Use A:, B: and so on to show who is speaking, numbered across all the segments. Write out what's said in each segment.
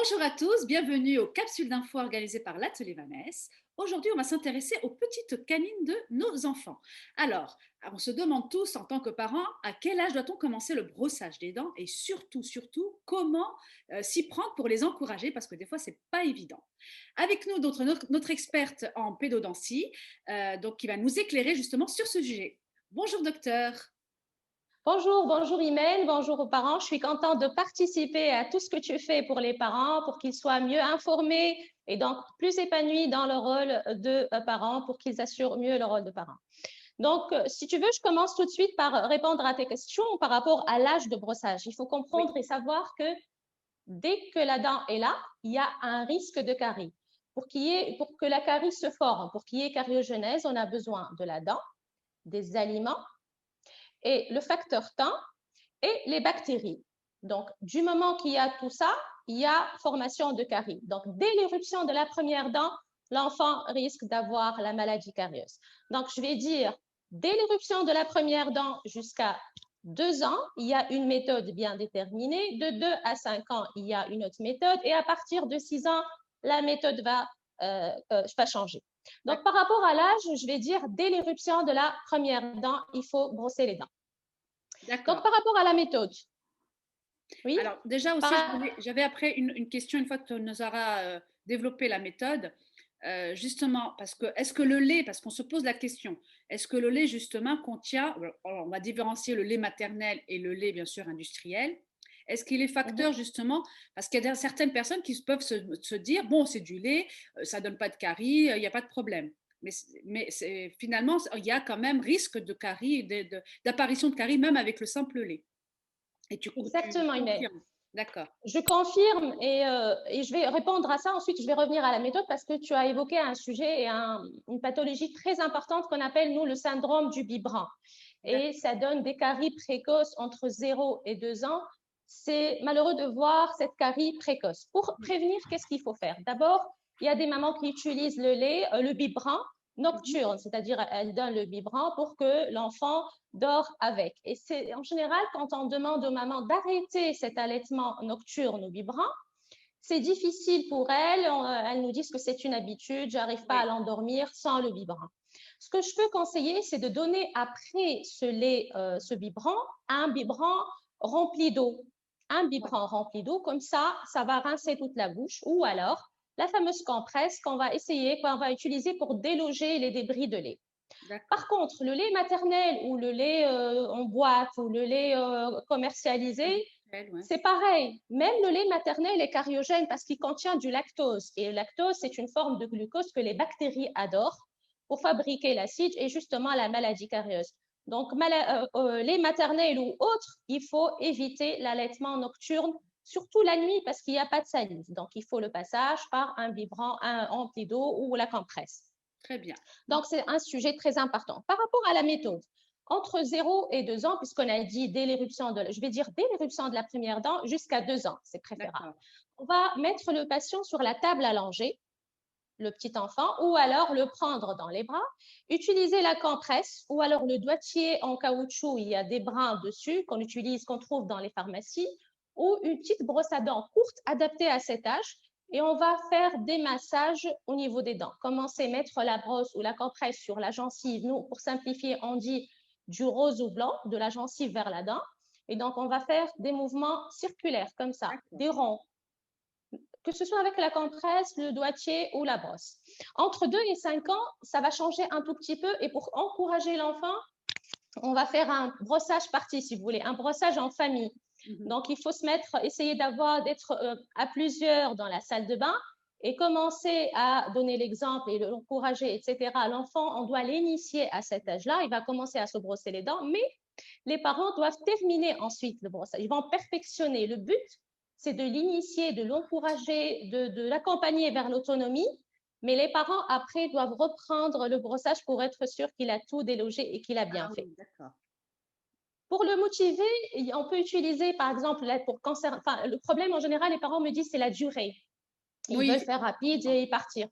A: Bonjour à tous, bienvenue aux capsules d'infos organisées par l'Atelier Vanessa. Aujourd'hui, on va s'intéresser aux petites canines de nos enfants. Alors, on se demande tous en tant que parents à quel âge doit-on commencer le brossage des dents et surtout, comment s'y prendre pour les encourager parce que des fois, c'est pas évident. Avec nous, notre experte en pédodontie, donc qui va nous éclairer justement sur ce sujet. Bonjour docteur.
B: Bonjour Imen, bonjour aux parents. Je suis contente de participer à tout ce que tu fais pour les parents, pour qu'ils soient mieux informés et donc plus épanouis dans leur rôle de parents, pour qu'ils assurent mieux leur rôle de parents. Donc, si tu veux, je commence tout de suite par répondre à tes questions par rapport à l'âge de brossage. Il faut comprendre et savoir que dès que la dent est là, il y a un risque de carie. Pour que la carie se forme, pour qu'il y ait cariogenèse, on a besoin de la dent, des aliments et le facteur temps et les bactéries. Donc, du moment qu'il y a tout ça, il y a formation de carie. Donc, dès l'éruption de la première dent, l'enfant risque d'avoir la maladie carieuse. Donc, je vais dire, dès l'éruption de la première dent jusqu'à 2 ans, il y a une méthode bien déterminée. De 2 à 5 ans, il y a une autre méthode. Et à partir de 6 ans, la méthode va changer. Donc, par rapport à l'âge, je vais dire, dès l'éruption de la première dent, il faut brosser les dents. Donc, par rapport à la méthode, oui.
A: Alors, déjà aussi, j'avais après une question, une fois que tu nous auras développé la méthode, justement, parce que est-ce que le lait, parce qu'on se pose la question, est-ce que le lait, justement, contient, on va différencier le lait maternel et le lait, bien sûr, industriel. Est-ce qu'il est facteur, justement, parce qu'il y a certaines personnes qui peuvent se dire, bon, c'est du lait, ça ne donne pas de carie, il n'y a pas de problème. Mais finalement, il y a quand même risque de carie, d'apparition de carie, même avec le simple lait.
B: Exactement, Imen.
A: D'accord.
B: Je confirme et je vais répondre à ça. Ensuite, je vais revenir à la méthode parce que tu as évoqué un sujet et une pathologie très importante qu'on appelle, nous, le syndrome du biberon. Et ça donne des caries précoces entre 0 et 2 ans. C'est malheureux de voir cette carie précoce. Pour prévenir, qu'est-ce qu'il faut faire? D'abord, il y a des mamans qui utilisent le lait, le biberon nocturne, c'est-à-dire elles donnent le biberon pour que l'enfant dort avec. Et c'est en général, quand on demande aux mamans d'arrêter cet allaitement nocturne au biberon, c'est difficile pour elles. Elles nous disent que c'est une habitude, j'arrive pas à l'endormir sans le biberon. Ce que je peux conseiller, c'est de donner après ce lait, ce biberon, un biberon rempli d'eau. Un biberon rempli d'eau, comme ça va rincer toute la bouche. Ou alors, la fameuse compresse qu'on va utiliser pour déloger les débris de lait. Par contre, le lait maternel ou le lait en boîte ou le lait commercialisé, c'est pareil. Même le lait maternel est cariogène parce qu'il contient du lactose. Et le lactose, c'est une forme de glucose que les bactéries adorent pour fabriquer l'acide et justement la maladie carieuse. Donc, lait maternel ou autre, il faut éviter l'allaitement nocturne, surtout la nuit parce qu'il n'y a pas de salive. Donc, il faut le passage par un biberon, un rempli d'eau ou la compresse.
A: Très bien.
B: Donc, c'est un sujet très important. Par rapport à la méthode, entre 0 et 2 ans, puisqu'on a dit dès l'éruption je vais dire dès l'éruption de la première dent jusqu'à 2 ans, c'est préférable. On va mettre le patient sur la table allongée, le petit enfant, ou alors le prendre dans les bras, utiliser la compresse ou alors le doigtier en caoutchouc, il y a des brins dessus qu'on utilise, qu'on trouve dans les pharmacies, ou une petite brosse à dents courte adaptée à cet âge. Et on va faire des massages au niveau des dents. Commencer à mettre la brosse ou la compresse sur la gencive. Nous, pour simplifier, on dit du rose ou blanc, de la gencive vers la dent. Et donc, on va faire des mouvements circulaires comme ça, des ronds, que ce soit avec la compresse, le doigtier ou la brosse. Entre 2 et 5 ans, ça va changer un tout petit peu. Et pour encourager l'enfant, on va faire un brossage parti, si vous voulez, un brossage en famille. Donc, il faut essayer d'être à plusieurs dans la salle de bain et commencer à donner l'exemple et l'encourager, etc. L'enfant, on doit l'initier à cet âge-là. Il va commencer à se brosser les dents, mais les parents doivent terminer ensuite le brossage. Ils vont perfectionner. Le but, c'est de l'initier, de l'encourager, de l'accompagner vers l'autonomie. Mais les parents, après, doivent reprendre le brossage pour être sûr qu'il a tout délogé et qu'il a bien fait. Pour le motiver, on peut utiliser, par exemple, le problème en général, les parents me disent, c'est la durée. Ils veulent faire rapide et partir.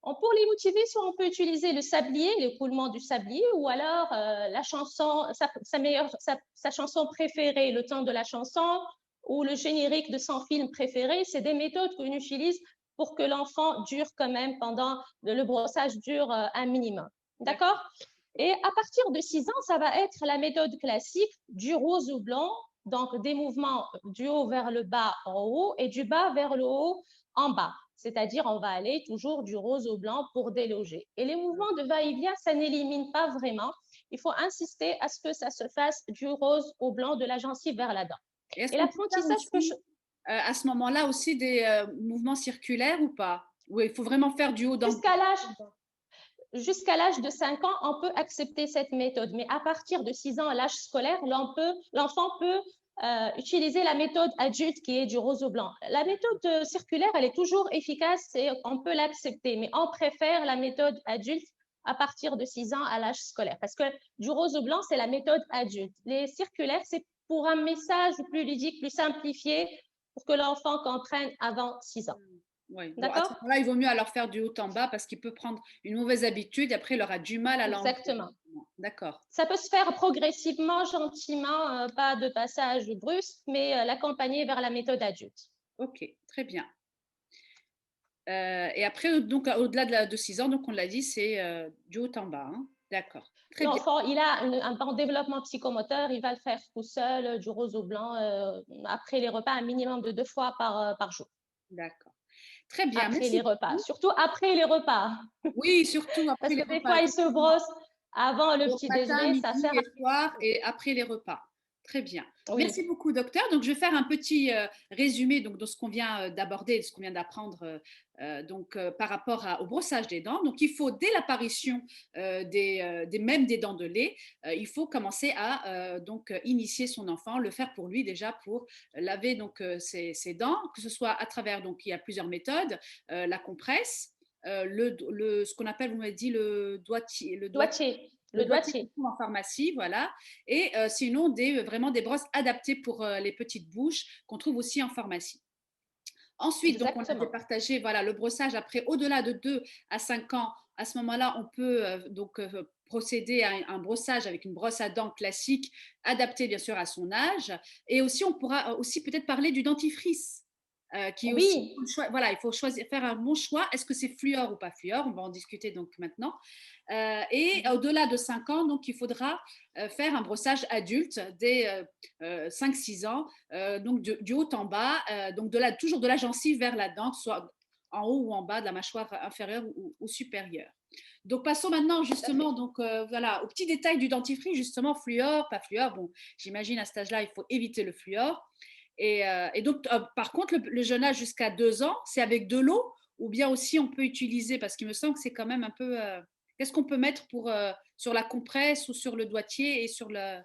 B: Pour les motiver, soit on peut utiliser le sablier, l'écoulement du sablier, ou alors la chanson, sa chanson préférée, le temps de la chanson, ou le générique de son film préféré. C'est des méthodes qu'on utilise pour que l'enfant dure quand même pendant le brossage dure un minimum. D'accord? Et à partir de 6 ans, ça va être la méthode classique du rose au blanc, donc des mouvements du haut vers le bas en haut et du bas vers le haut en bas. C'est-à-dire, on va aller toujours du rose au blanc pour déloger. Et les mouvements de va-et-vient, ça n'élimine pas vraiment. Il faut insister à ce que ça se fasse du rose au blanc, de la gencive vers la dent.
A: Et l'apprentissage à ce moment-là aussi des mouvements circulaires ou pas? Ou il faut vraiment faire du haut d'en bas?
B: Jusqu'à l'âge de 5 ans, on peut accepter cette méthode. Mais à partir de 6 ans, à l'âge scolaire, l'enfant peut utiliser la méthode adulte qui est du rose au blanc. La méthode circulaire, elle est toujours efficace et on peut l'accepter. Mais on préfère la méthode adulte à partir de 6 ans à l'âge scolaire. Parce que du rose au blanc, c'est la méthode adulte. Les circulaires, c'est pour un message plus ludique, plus simplifié, pour que l'enfant comprenne avant 6 ans.
A: Oui. Bon, à ce moment-là, il vaut mieux alors faire du haut en bas parce qu'il peut prendre une mauvaise habitude et après il aura du mal à l'enlever.
B: Exactement.
A: D'accord.
B: Ça peut se faire progressivement, gentiment, pas de passage brusque, mais l'accompagner vers la méthode adulte.
A: Ok, très bien. Et après, donc au-delà de 6 ans, donc on l'a dit, c'est du haut en bas. Hein. D'accord.
B: L'enfant, il a un bon développement psychomoteur, il va le faire tout seul, du rose au blanc, après les repas, un minimum de 2 fois par jour.
A: D'accord. Très bien.
B: Après les repas, surtout après les repas.
A: Oui, surtout après les repas.
B: Parce que des fois, il se brosse avant le petit déjeuner, ça sert
A: à soir et après les repas. Très bien.
B: Oui.
A: Merci beaucoup, docteur. Donc, je vais faire un petit résumé donc, de ce qu'on vient d'aborder, de ce qu'on vient d'apprendre par rapport au brossage des dents. Donc, il faut, dès l'apparition même des dents de lait, il faut commencer à initier son enfant, le faire pour lui déjà pour laver donc, ses dents, que ce soit à travers, donc il y a plusieurs méthodes, la compresse, ce qu'on appelle, vous m'avez dit, le doigtier. Le doigtier en pharmacie, voilà. Et sinon, vraiment des brosses adaptées pour les petites bouches qu'on trouve aussi en pharmacie. Ensuite, donc, on a départagé voilà, le brossage. Après, au-delà de 2 à 5 ans, à ce moment-là, on peut procéder à un brossage avec une brosse à dents classique, adaptée bien sûr à son âge. Et aussi, on pourra aussi peut-être parler du dentifrice. Qui est aussi, voilà, il faut faire un bon choix. Est-ce que c'est fluor ou pas fluor? On va en discuter donc maintenant. Et au-delà de 5 ans, donc, il faudra faire un brossage adulte dès 5-6 ans, donc du haut en bas, donc toujours de la gencive vers la dent, soit en haut ou en bas de la mâchoire inférieure ou supérieure. Donc passons maintenant justement voilà, aux petits détails du dentifrice, justement fluor, pas fluor. Bon, j'imagine à cet âge-là, il faut éviter le fluor. Et donc, par contre, le jeune âge jusqu'à 2 ans, c'est avec de l'eau ou bien aussi on peut utiliser, parce qu'il me semble que c'est quand même un peu... Qu'est-ce qu'on peut mettre sur la compresse ou sur le doigtier et sur le...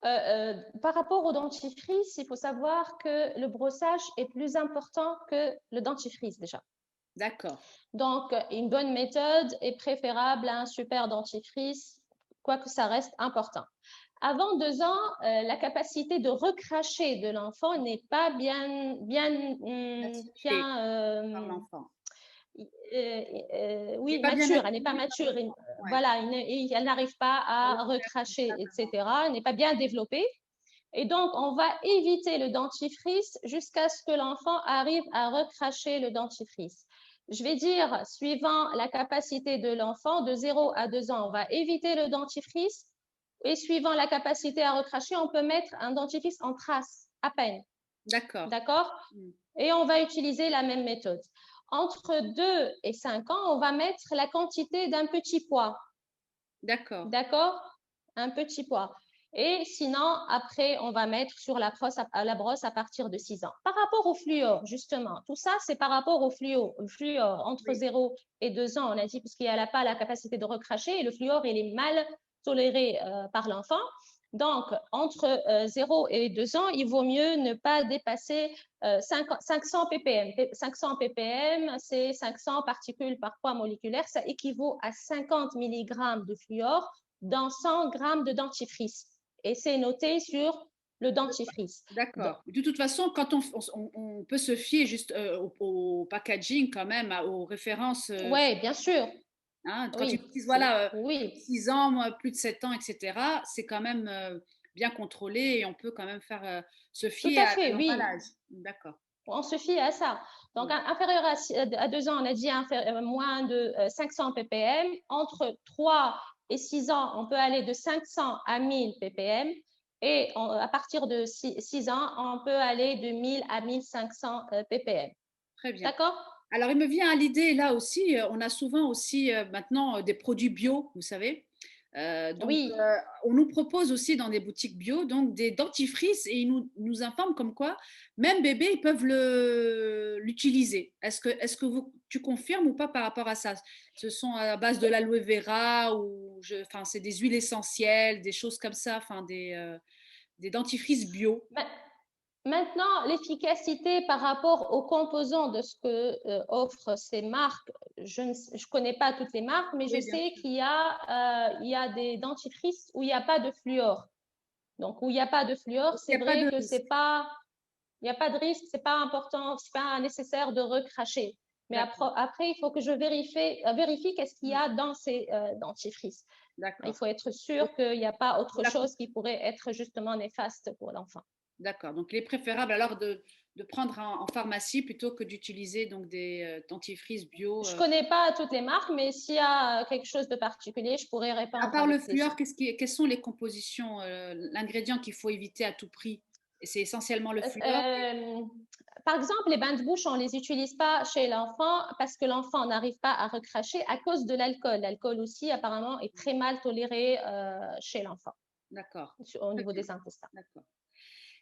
B: Par rapport au dentifrice, il faut savoir que le brossage est plus important que le dentifrice déjà.
A: D'accord.
B: Donc, une bonne méthode est préférable à un super dentifrice, quoique ça reste important. Avant 2 ans, la capacité de recracher de l'enfant n'est pas bien
A: par l'enfant.
B: Oui, mature, elle n'est pas mature. Voilà, elle n'arrive pas à recracher, etc. Elle n'est pas bien développée. Et donc, on va éviter le dentifrice jusqu'à ce que l'enfant arrive à recracher le dentifrice. Je vais dire, suivant la capacité de l'enfant, de 0 à 2 ans, on va éviter le dentifrice. Et suivant la capacité à recracher, on peut mettre un dentifrice en trace, à peine.
A: D'accord.
B: D'accord? Et on va utiliser la même méthode. Entre 2 et 5 ans, on va mettre la quantité d'un petit pois.
A: D'accord.
B: D'accord? Un petit pois. Et sinon, après, on va mettre sur la brosse à partir de 6 ans. Par rapport au fluor, justement, tout ça, c'est par rapport au fluor. Entre 0 et 2 ans, on a dit, puisqu'il n'a pas la capacité de recracher, et le fluor, il est mal toléré par l'enfant. Donc, entre 0 et 2 ans, il vaut mieux ne pas dépasser 500 ppm. 500 ppm, c'est 500 particules par poids moléculaire. Ça équivaut à 50 mg de fluor dans 100 g de dentifrice. Et c'est noté sur le dentifrice.
A: D'accord. De toute façon, quand on peut se fier juste au packaging quand même, aux références.
B: Oui, bien sûr.
A: Hein, quand ils disent, voilà, 6 ans, plus de 7 ans, etc., c'est quand même bien contrôlé et on peut quand même se
B: Tout
A: fier
B: à
A: à
B: fait, oui.
A: l'emballage. D'accord.
B: On se fie à ça. Donc,
A: Oui.
B: inférieur à 2 ans, on a dit moins de 500 ppm. Entre 3 et 6 ans, on peut aller de 500 à 1000 ppm. Et à partir de 6 ans, on peut aller de 1000 à 1500 ppm.
A: Très bien.
B: D'accord?
A: Alors, il me vient à l'idée, là aussi, on a souvent aussi maintenant des produits bio, vous savez. Donc,
B: Oui.
A: on nous propose aussi dans des boutiques bio donc des dentifrices et ils nous informent comme quoi même bébé, ils peuvent l'utiliser. Est-ce que tu confirmes ou pas par rapport à ça? Ce sont à base de l'aloe vera enfin, c'est des huiles essentielles, des choses comme ça, enfin, des dentifrices bio.
B: Maintenant, l'efficacité par rapport aux composants de ce que offrent ces marques, je ne connais pas toutes les marques, mais je
A: Oui, bien
B: sais
A: sûr.
B: il y a des dentifrices où il n'y a pas de fluor. Donc, où il n'y a pas de fluor,
A: Donc, il
B: c'est
A: n'y a pas
B: vrai
A: de
B: que
A: risque.
B: il n'y a pas de risque, c'est pas important, c'est pas nécessaire de recracher. Mais
A: D'accord.
B: après, il faut que je vérifie qu'est-ce qu'il y
A: Hmm.
B: a dans ces dentifrices. Il
A: D'accord.
B: faut être
A: Donc,
B: sûr qu'il n'y a pas autre
A: voilà.
B: chose qui pourrait être justement néfaste pour l'enfant.
A: D'accord. Donc, il est préférable alors de prendre en pharmacie plutôt que d'utiliser donc des dentifrices bio.
B: Je ne connais pas toutes les marques, mais s'il y a quelque chose de particulier, je pourrais
A: À
B: répondre
A: part le
B: avec plaisir.
A: fluor, quelles sont les compositions, l'ingrédient qu'il faut éviter à tout prix? Et c'est essentiellement le fluor.
B: Euh, Par exemple, les bains de bouche, on ne les utilise pas chez l'enfant parce que l'enfant n'arrive pas à recracher à cause de l'alcool. L'alcool aussi, apparemment, est très mal toléré chez l'enfant
A: D'accord.
B: au
A: Très
B: niveau
A: bien.
B: des intestins.
A: D'accord.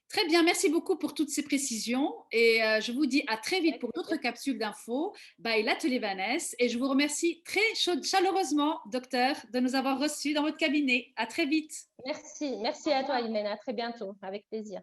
A: Très bien, merci beaucoup pour toutes ces précisions et je vous dis à très vite
B: Avec
A: pour d'autres
B: plaisir.
A: capsules d'infos by l'atelier Vanessa et je vous remercie très chaleureusement, docteur, de nous avoir reçus dans votre cabinet. À très vite.
B: Merci.
A: Au
B: Merci à toi,
A: revoir.
B: Imen. À très bientôt. Avec plaisir.